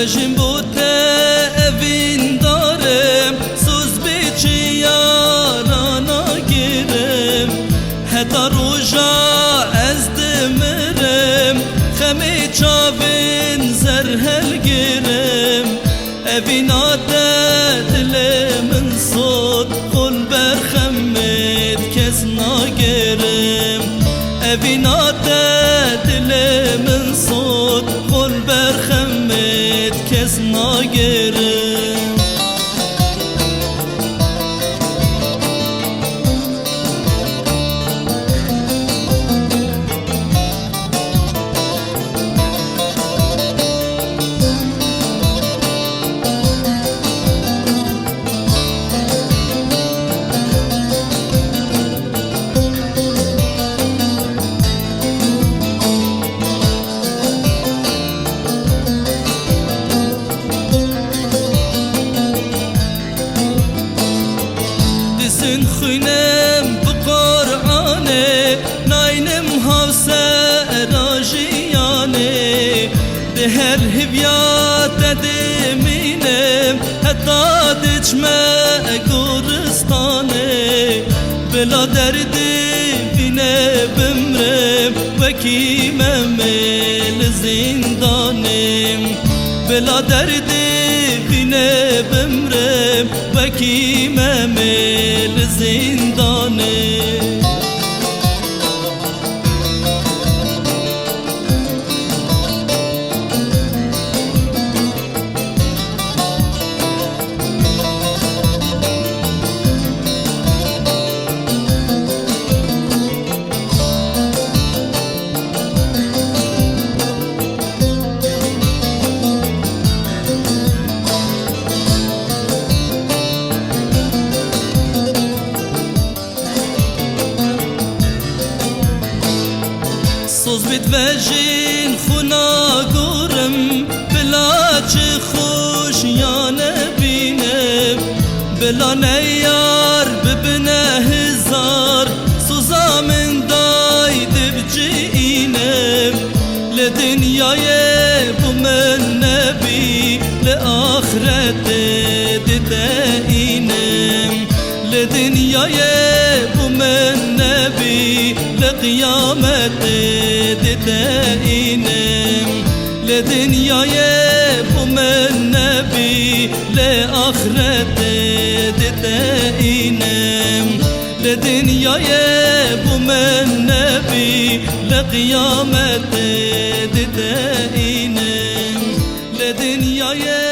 وجم بوده evin دارم سوز بیچی یارانا گیرم هدا روژا از دمرم خمی چاوین زرهل گیرم evin آده دل من صد قل برخمت کس ناگیرم evin آده دل من صد قل برخمت کس ناگیرم Dizin xuynem bu Qur'ane Naynim havse rajiyane De her hivyat edeminem Hatta diçme Guristane Bela derdi bine bimrem Vekime mel zindanim Bela derdi bine bimrem Vekime mel zindanim Soz bit vejin xuna gurm Bila çi خوش yane binem Bila neyar bibine hizar Suza min day dibci inem Le dünyaye bu men nebi Le ahirete dide inem Le dünyaye bu men nebi Le kıyamete dide inem Le dünyaye bu men nebi Le ahirete dide inem Le dünyaye bu men nebi Le kıyamete dide inem Le dünyaye